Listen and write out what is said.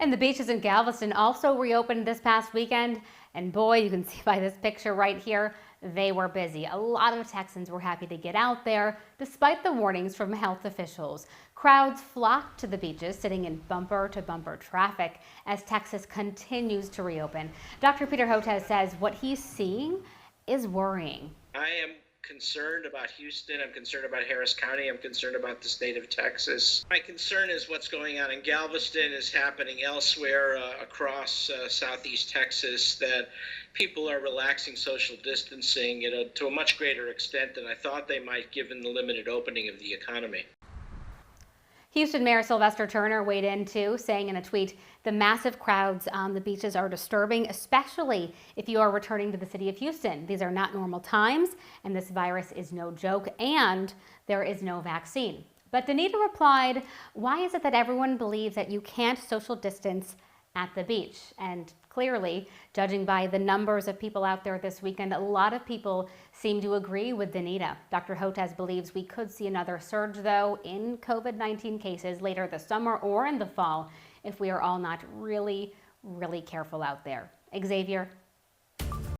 And the beaches in Galveston also reopened this past weekend. And boy, you can see by this picture right here, they were busy. A lot of Texans were happy to get out there despite the warnings from health officials. Crowds flocked to the beaches, sitting in bumper-to-bumper traffic as Texas continues to reopen. Dr. Peter Hotez says what he's seeing is worrying. I am concerned about Houston. I'm concerned about Harris County. I'm concerned about the state of Texas. My concern is what's going on in Galveston is happening elsewhere across southeast Texas, that people are relaxing social distancing to a much greater extent than I thought they might, given the limited opening of the economy. Houston Mayor Sylvester Turner weighed in too, saying in a tweet, the massive crowds on the beaches are disturbing, especially if you are returning to the city of Houston. These are not normal times, and this virus is no joke, and there is no vaccine. But Danita replied, why is it that everyone believes that you can't social distance at the beach? And clearly, judging by the numbers of people out there this weekend, a lot of people seem to agree with Danita. Dr. Hotez believes we could see another surge, though, in COVID-19 cases later this summer or in the fall if we are all not really, really careful out there. Xavier?